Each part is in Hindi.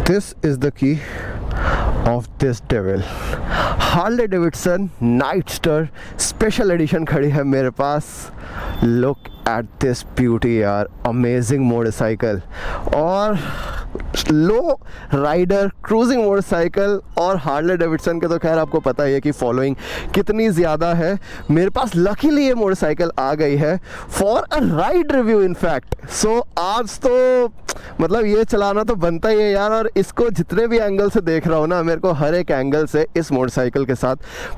This is the key of this devil. Harley Davidson Nightster special edition खड़ी है मेरे पास. लुक एट दिस ब्यूटी यार, अमेजिंग मोटरसाइकिल और लो राइडर क्रूजिंग मोटरसाइकिल. और हार्ले डेविडसन के तो खैर आपको पता ही है कि फॉलोइंग कितनी ज़्यादा है. मेरे पास लकीली ये मोटरसाइकिल आ गई है for a ride review in fact. So आज तो मतलब ये चलाना तो बनता ही है यार. और इसको जितने भी एंगल से देख रहा हूँ ना, मेरे को हर एक एंगल से इस मोटरसाइकिल के साथ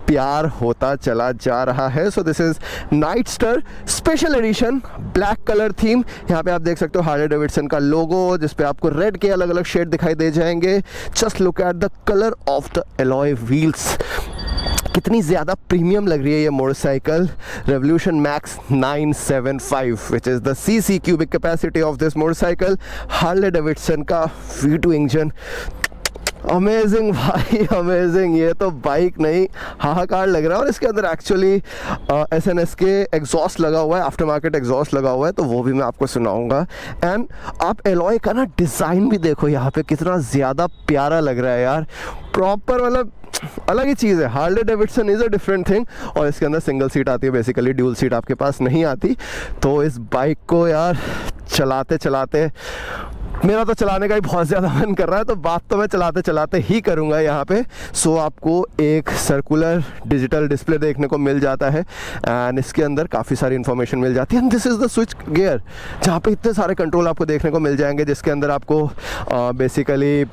प्यार होता चला जा रहा है. So this is Nightster special edition, black colour theme. यहाँ पे आप देख सकते हो हार्ले डेविडसन का लोगो, जिसपे आपको रेड के अलग अलग शेड दिखाई दे जाएंगे. Just look at the colour of the alloy wheels. कितनी ज़्यादा प्रीमियम लग रही है ये motorcycle. Revolution max 975 which is the CC cubic capacity of this motorcycle. Harley Davidson का V2 इंजन. अमेजिंग भाई, अमेजिंग. ये तो बाइक नहीं, हाहाकार लग रहा है. और इसके अंदर एक्चुअली SNS के एग्जॉस्ट लगा हुआ है, आफ्टर मार्केट एग्जॉस्ट लगा हुआ है, तो वो भी मैं आपको सुनाऊंगा. एंड आप एलॉय का ना डिज़ाइन भी देखो यहाँ पे, कितना ज़्यादा प्यारा लग रहा है यार. प्रॉपर मतलब अलग ही चीज़ है. Harley Davidson is a different thing. और इसके अंदर सिंगल सीट आती है, बेसिकली ड्यूल सीट आपके पास नहीं आती. तो इस बाइक को यार चलाते चलाते मेरा तो चलाने का ही बहुत ज़्यादा मन कर रहा है. तो बात तो मैं चलाते चलाते ही करूँगा यहाँ पे. सो आपको एक सर्कुलर डिजिटल डिस्प्ले देखने को मिल जाता है एंड इसके अंदर काफ़ी सारी इन्फॉर्मेशन मिल जाती है. And this is the switch gear, जहाँ पे इतने सारे कंट्रोल आपको देखने को मिल जाएंगे, जिसके अंदर आपको बेसिकली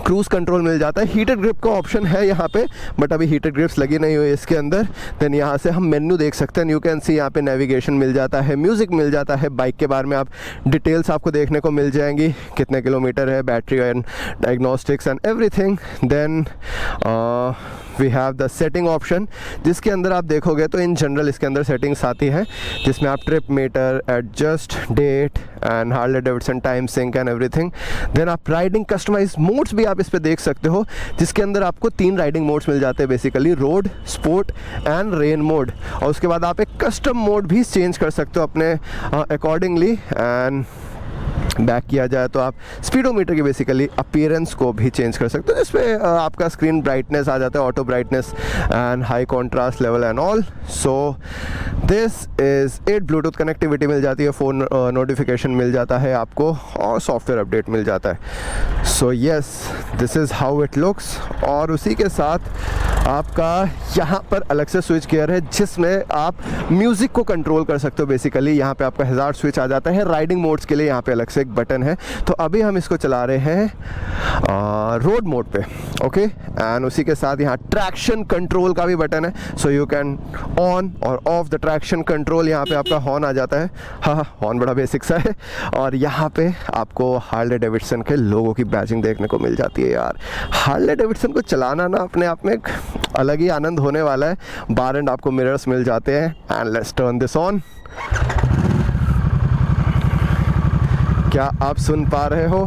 क्रूज़ कंट्रोल मिल जाता है. हीटेड ग्रिप का ऑप्शन है यहाँ पे, बट अभी हीटेड ग्रिप्स लगी नहीं हुई इसके अंदर. देन यहाँ से हम मेन्यू देख सकते हैं. यू कैन सी यहाँ पे नेविगेशन मिल जाता है, म्यूज़िक मिल जाता है. बाइक के बारे में आप डिटेल्स आपको देखने को मिल जाएंगी, कितने किलोमीटर है, battery and diagnostics and everything. Then we have the setting option, जिसके अंदर आप देखोगे तो इन जनरल इसके अंदर सेटिंग्स आती हैं, जिसमें आप trip meter, adjust date and Harley Davidson time sync and everything. Then आप राइडिंग कस्टमाइज मोड्स भी आप इस पे देख सकते हो, जिसके अंदर आपको 3 राइडिंग मोड्स मिल जाते हैं basically, road, sport and rain mode. और उसके बाद आप एक कस्टम मोड भी चेंज कर सकते हो अपने अकॉर्डिंगली. एंड बैक किया जाए तो आप स्पीडोमीटर की बेसिकली अपीयरेंस को भी चेंज कर सकते हो, जिसमें आपका स्क्रीन ब्राइटनेस आ जाता है, auto brightness and high contrast level and all. So this is it. Bluetooth connectivity मिल जाती है, फ़ोन नोटिफिकेशन मिल जाता है आपको, और सॉफ्टवेयर अपडेट मिल जाता है. So yes, this is how it looks. और उसी के साथ आपका यहाँ पर अलग से स्विच गियर है, जिसमें आप म्यूज़िक को कंट्रोल कर सकते हो. बेसिकली यहाँ पे आपका हैज़ार्ड स्विच आ जाता है. राइडिंग मोड्स के लिए यहाँ पे अलग से एक बटन है. तो अभी हम इसको चला रहे हैं रोड मोड पे, ओके. एंड उसी के साथ यहाँ ट्रैक्शन कंट्रोल का भी बटन है. सो यू कैन ऑन और ऑफ द ट्रैक्शन कंट्रोल. यहाँ पे आपका हॉर्न आ जाता है. हाँ, हॉर्न बड़ा बेसिक सा है. और यहाँ पे आपको हार्ले डेविडसन के लोगों की बैजिंग देखने को मिल जाती है यार. हार्ले डेविडसन को चलाना ना अपने आप में एक अलग ही आनंद होने वाला है. बार एंड आपको मिरर्स मिल जाते हैं. And let's turn this on. क्या आप सुन पा रहे हो?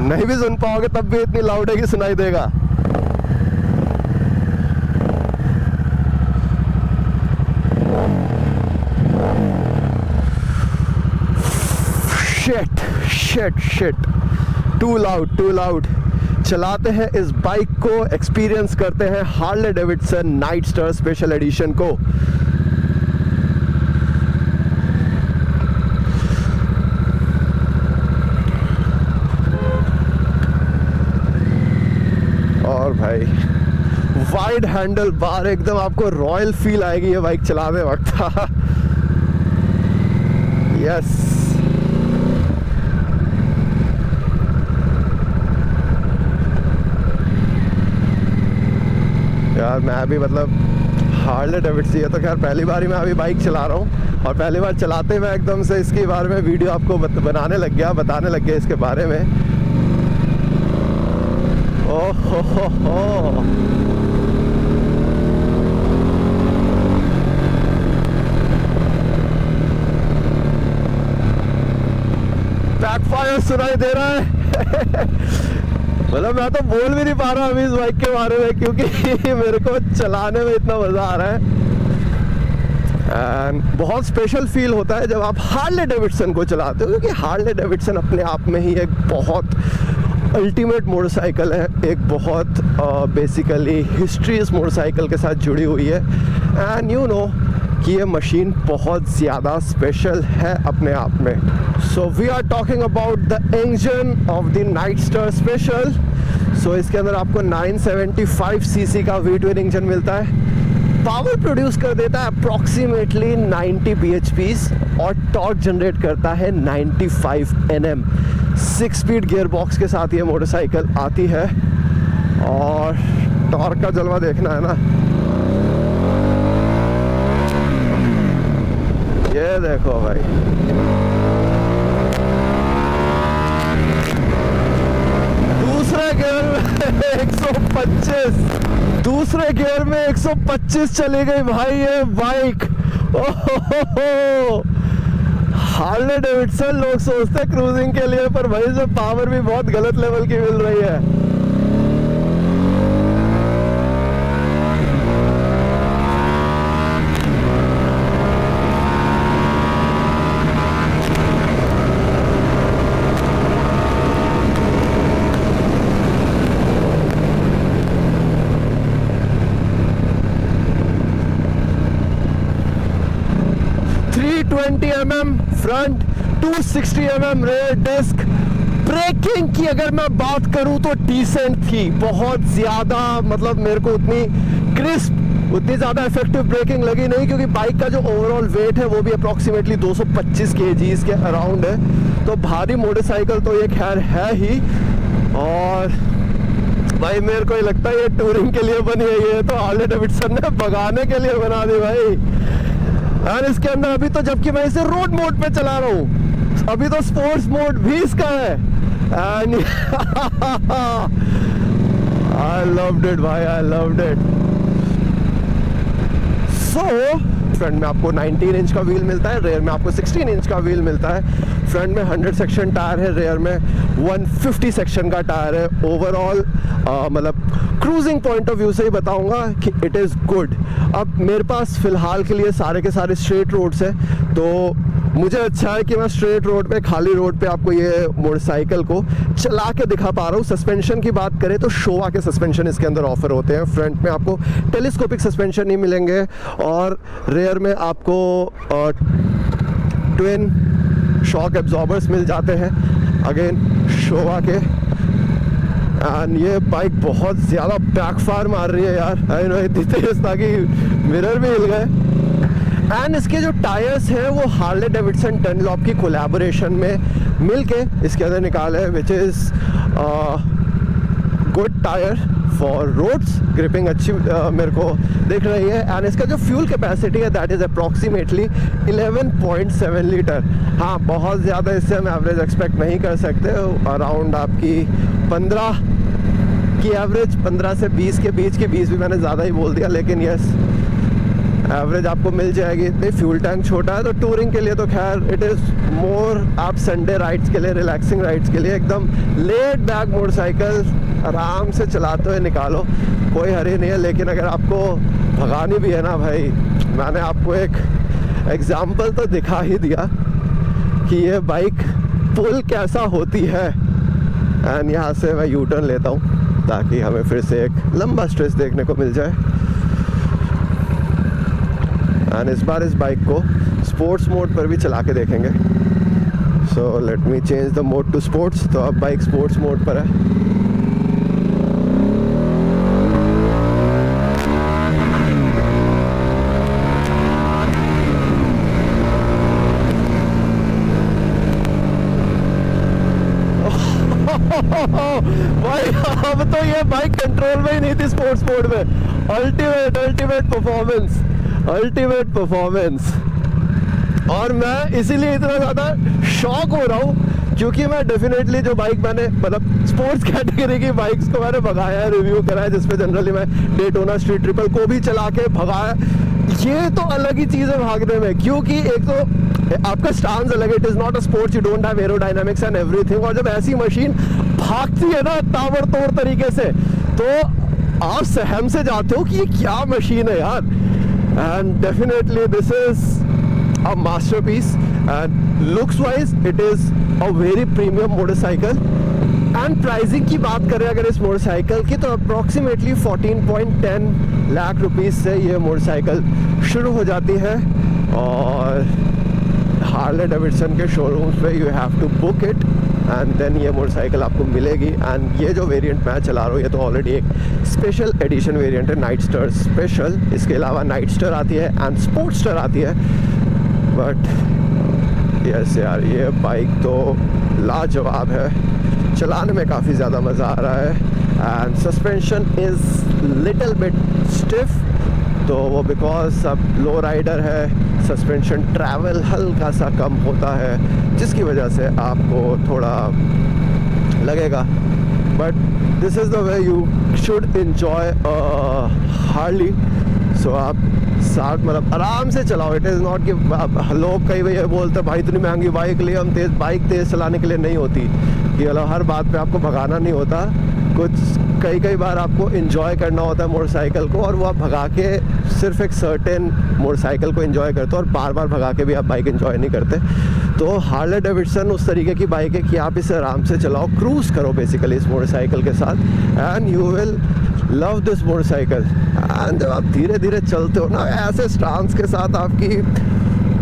नहीं भी सुन पाओगे तब भी इतनी लाउड है कि सुनाई देगा. Shit shit shit, too loud, too loud. चलाते हैं इस बाइक को, एक्सपीरियंस करते हैं Harley Davidson Nightster special edition को. और भाई वाइड हैंडल बार, एकदम आपको रॉयल फील आएगी ये बाइक चलाने वक्त. यस, यार मैं भी मतलब हार्ले डेविडसन, ये तो खैर पहली बार ही मैं अभी बाइक चला रहा हूँ, और पहली बार चलाते हुए एकदम से इसके बारे में वीडियो आपको बताने लग गया इसके बारे में. ओह हो. बैकफायर सुनाई दे रहा है. मतलब मैं तो बोल भी नहीं पा रहा अभी इस बाइक के बारे में, क्योंकि मेरे को चलाने में इतना मज़ा आ रहा है. एंड बहुत स्पेशल फील होता है जब आप हार्ले डेविडसन को चलाते हो, क्योंकि हार्ले डेविडसन अपने आप में ही एक बहुत अल्टीमेट मोटरसाइकिल है, एक बहुत बेसिकली हिस्ट्री इस मोटरसाइकिल के साथ जुड़ी हुई है। एंड यू नो कि ये मशीन बहुत ज़्यादा स्पेशल है अपने आप में। So we are talking about the engine of the Nightster special. So इसके अंदर आपको 975 सीसी का V12 इंजन मिलता है, पावर प्रोड्यूस कर देता है अप्रॉक्सीमेटली 90 bhps और टॉर्क जनरेट करता है 95 Nm। 6 स्पीड गियर बॉक्स के साथ ये मोटरसाइकिल आती है और टॉर्क का जलवा देखना है ना, ये देखो भाई। दूसरे गियर में 125, दूसरे गियर में 125 चली गई भाई ये बाइक। हार्ले डेविडसन लोग सोचते हैं क्रूजिंग के लिए, पर भाई जो पावर भी बहुत गलत लेवल की मिल रही है। mm front, 260 mm rear disc. Braking की अगर मैं बात करूं तो डिसेंट थी, बहुत ज़्यादा, मतलब मेरे को उतनी क्रिस्प, उतनी ज़्यादा इफेक्टिव ब्रेकिंग लगी नहीं, क्योंकि बाइक का जो ओवरऑल वेट है वो भी अप्रॉक्सीमेटली 225 kgs के अराउंड है। तो भारी मोटरसाइकिल तो ये खैर है ही, और भाई मेरे को ही लगता है ये टूरिंग के लिए बनी है, ये तो हार्ले डेविडसन ने भगाने के लिए बना दी भाई। और इसके अंदर अभी तो, जबकि मैं इसे रोड मोड पे चला रहा हूँ, अभी तो स्पोर्ट्स मोड भी इसका है। एंड आई लव्ड इट भाई, I loved it. So front में आपको 19 इंच का व्हील मिलता है, रेयर में आपको 16 इंच का व्हील मिलता है। फ्रंट में 100 सेक्शन टायर है, रेयर में 150 सेक्शन का टायर है। ओवरऑल मतलब क्रूजिंग पॉइंट ऑफ व्यू से ही बताऊंगा कि इट इज़ गुड। अब मेरे पास फ़िलहाल के लिए सारे के सारे स्ट्रेट रोड्स हैं, तो मुझे अच्छा है कि मैं स्ट्रेट रोड पे, खाली रोड पे आपको ये मोटरसाइकिल को चला के दिखा पा रहा हूँ। सस्पेंशन की बात करें तो शोवा के सस्पेंशन इसके अंदर ऑफर होते हैं। फ्रंट में आपको टेलीस्कोपिक सस्पेंशन नहीं मिलेंगे, और रेयर में आपको ट्विन शॉक एब्जॉर्बर्स मिल जाते हैं, अगेन शोवा के। एंड ये बाइक बहुत ज़्यादा बैकफायर मार रही है यार, आई नो, इतनी तेज ताकि मिरर भी हिल गए। एंड इसके जो टायर्स हैं वो हार्ले डेविडसन डनलॉप की कोलैबोरेशन में मिलके इसके अंदर निकाले हैं, which is good tyre for roads. Gripping अच्छी मेरे को दिख रही है। एंड इसका जो फ्यूल कैपेसिटी है दैट इज़ अप्रॉक्सीमेटली 11.7 लीटर। हाँ, बहुत ज़्यादा इससे हम एवरेज एक्सपेक्ट नहीं कर सकते, अराउंड आपकी 15 की एवरेज, 15 से 20 के बीच की, 20 भी मैंने ज़्यादा ही बोल दिया, लेकिन यस एवरेज आपको मिल जाएगी इतनी। फ्यूल टैंक छोटा है, तो टूरिंग के लिए तो खैर इट इज़ मोर, आप संडे राइड्स के लिए, रिलैक्सिंग राइड्स के लिए एकदम लेड बैक मोटरसाइकिल आराम से चलाते हुए निकालो, कोई हरी नहीं है। लेकिन अगर आपको भगानी भी है ना भाई, मैंने आपको एक एग्जाम्पल तो दिखा ही दिया कि ये बाइक पुल कैसा होती है। एंड यहाँ से मैं यू टर्न लेता हूँ ताकि हमें फिर से एक लंबा स्ट्रेच देखने को मिल जाए। एंड इस बार इस बाइक को स्पोर्ट्स मोड पर भी चला के देखेंगे। So let me change the mode to sports. तो अब बाइक स्पोर्ट्स मोड पर है। भाई अब तो ये बाइक कंट्रोल में ही नहीं थी स्पोर्ट्स मोड में। Ultimate performance, ultimate performance. और मैं इसीलिए इतना ज़्यादा शॉक हो रहा हूँ क्योंकि मैं डेफिनेटली जो बाइक मैंने, मतलब स्पोर्ट्स कैटेगरी की बाइक्स को मैंने भगाया है, रिव्यू करा है, जिसपे जनरली मैं डेटोना स्ट्रीट ट्रिपल को भी चला के भगाया। ये तो अलग ही चीज़ है भागने में, क्योंकि एक तो आपका स्टांस अलग है, it is not a sports, you don't have aerodynamics and everything. और जब ऐसी मशीन भागती है ना ताबड़तोड़ तरीके से, तो आप सहम से जाते हो कि ये क्या मशीन है यार। and definitely this is a masterpiece, and looks wise it is a very premium motorcycle. And pricing की बात करें अगर इस मोटरसाइकिल की, तो अप्रॉक्सीमेटली 14.10 लाख रुपीस से ये मोटरसाइकिल शुरू हो जाती है, और हार्ले डेविडसन के शोरूम्स पे you have to book it and then ये मोटरसाइकिल आपको मिलेगी. एंड ये जो वेरिएंट मैं चला रहा हूँ ये तो ऑलरेडी एक स्पेशल एडिशन वेरिएंट है, नाइटस्टर स्पेशल. इसके अलावा नाइटस्टर आती है एंड स्पोर्टस्टर आती है. बट यस यार, ये बाइक तो लाजवाब है, चलाने में काफ़ी ज़्यादा मज़ा आ रहा है. And suspension is little bit stiff, तो वो बिकॉज अब लो राइडर है, सस्पेंशन ट्रैवल हल्का सा कम होता है, जिसकी वजह से आपको थोड़ा लगेगा. But this is the way you should enjoy Harley. So आप साथ मतलब आराम से चलाओ. इट इज़ नॉट कि लोग कई बार ये बोलते हैं भाई इतनी महंगी बाइक लिए हम बाइक तेज़ चलाने के लिए नहीं होती, कि मतलब हर बात पे आपको भगाना नहीं होता. कई बार आपको इन्जॉय करना होता है मोटरसाइकिल को, और वो आप भगा के सिर्फ एक सर्टेन मोटरसाइकिल को इन्जॉय करते हो, और बार बार भगा के भी आप बाइक इन्जॉय नहीं करते. तो हार्ले डेविडसन उस तरीके की बाइक है कि आप इसे आराम से चलाओ, क्रूज़ करो बेसिकली इस मोटरसाइकिल के साथ, and you will love this motorcycle. And जब आप धीरे धीरे चलते हो ना, ऐसे स्टांस के साथ आपकी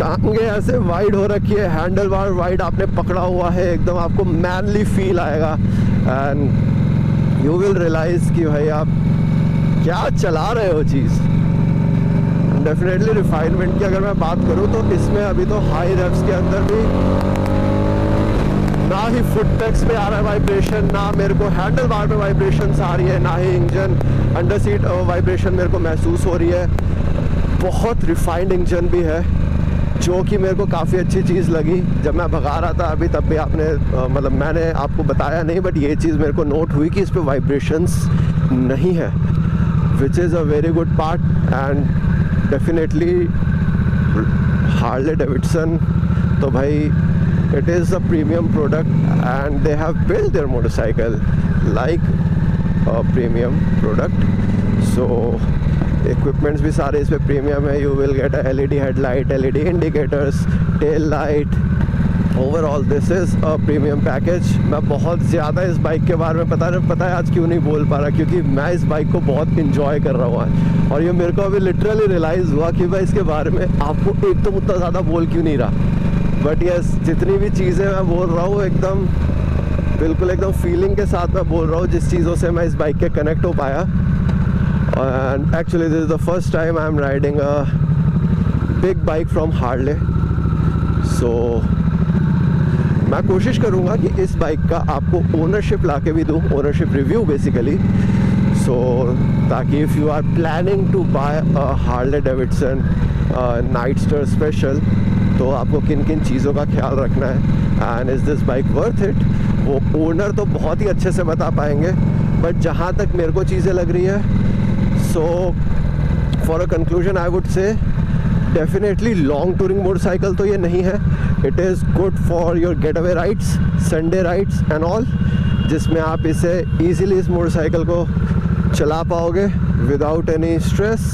टांगे ऐसे वाइड हो रखी है, हैंडल बार वाइड आपने पकड़ा हुआ है, एकदम आपको मैनली फील आएगा. एंड यू विल रियलाइज कि भाई आप क्या चला रहे हो चीज़. डेफिनेटली रिफाइनमेंट की अगर मैं बात करूँ तो इसमें अभी तो हाई रेव्स के अंदर भी ना ही फुट टैक्स पे आ रहा है वाइब्रेशन, ना मेरे को हैंडल बार में वाइब्रेशन आ रही है, ना ही इंजन अंडर सीट वाइब्रेशन मेरे को महसूस हो रही है. बहुत रिफाइंड इंजन भी है, जो कि मेरे को काफ़ी अच्छी चीज़ लगी. जब मैं भगा रहा था अभी, तब भी आपने मतलब मैंने आपको बताया नहीं, बट ये चीज़ मेरे को नोट हुई कि इस पर वाइब्रेशंस नहीं है, which is a very good part. And definitely Harley Davidson तो भाई it is a premium product, and they have built their motorcycle like a premium product. So equipments भी सारे इस पे प्रीमियम है. You will get a LED headlight, LED indicators, tail light. Overall this is a premium package. मैं बहुत ज़्यादा इस बाइक के बारे में पता है आज क्यों नहीं बोल पा रहा, क्योंकि मैं इस बाइक को बहुत इंजॉय कर रहा हूँ, और ये मेरे को अभी लिटरली रियलाइज़ हुआ कि मैं इसके बारे में आपको एकदम उतना ज़्यादा बोल क्यों नहीं रहा. बट यस, जितनी भी चीज़ें मैं बोल रहा हूँ एकदम बिल्कुल एकदम फीलिंग के साथ मैं बोल रहा हूँ, जिस चीज़ों से मैं इस बाइक के कनेक्ट हो पाया. And actually this is the first time I'm riding a big bike from Harley. So मैं कोशिश करूँगा कि इस बाइक का आपको ओनरशिप ला के भी दूँ, ओनरशिप रिव्यू बेसिकली. सो ताकि if you are planning to buy a Harley Davidson Nightster special, तो आपको किन किन चीज़ों का ख्याल रखना है, and is this bike worth it, वो ओनर तो बहुत ही अच्छे से बता पाएंगे. बट जहाँ तक मेरे को चीज़ें लग रही है, so for a conclusion I would say definitely long touring motorcycle तो ये नहीं है. It is good for your getaway rides, Sunday rides and all, जिसमें आप इसे easily इस मोटरसाइकिल को चला पाओगे without any stress.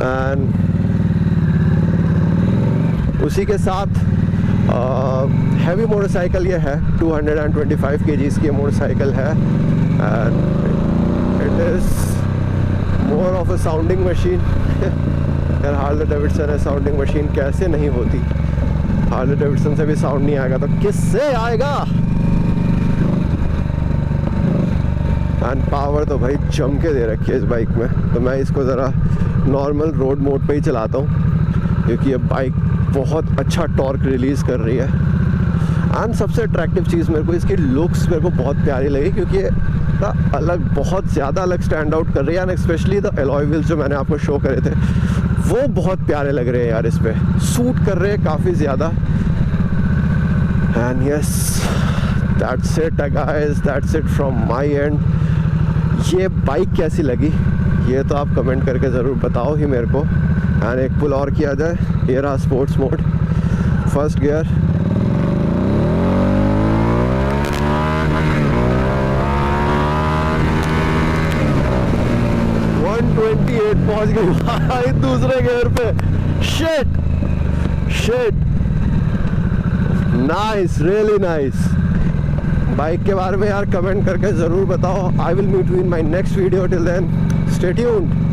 and उसी के साथ हैवी मोटरसाइकिल ये है, 225 kgs की मोटरसाइकिल है, and it is more of a sounding machine. यार हार्ले डेविडसन है, साउंडिंग मशीन कैसे नहीं होती. हार्ले डेविडसन से भी साउंड नहीं आएगा तो किससे आएगा. एंड पावर तो भाई जम के दे रखी है इस बाइक में. तो मैं इसको ज़रा नॉर्मल रोड मोड पे ही चलाता हूँ, क्योंकि ये बाइक बहुत अच्छा टॉर्क रिलीज़ कर रही है. एंड सबसे अट्रैक्टिव चीज़ मेरे को इसकी लुक्स मेरे को बहुत प्यारी लगी, क्योंकि अलग बहुत ज़्यादा अलग स्टैंड आउट कर रही है. And specially the alloy wheels जो मैंने आपको शो करे थे, वो बहुत प्यारे लग रहे हैं यार, इस पे सूट कर रहे हैं काफ़ी ज़्यादा. And yes, that's it guys, that's it from my and. ये बाइक कैसी लगी ये तो आप कमेंट करके ज़रूर बताओ ही मेरे को. एंड एक पुल और किया जाए, ये रहा स्पोर्ट्स मोड, फर्स्ट गियर. पहुंच गई भाई दूसरे गियर पे। Shit nice, really nice. Bike के बारे में यार कमेंट करके ज़रूर बताओ। I will meet you in my next video, till then stay tuned.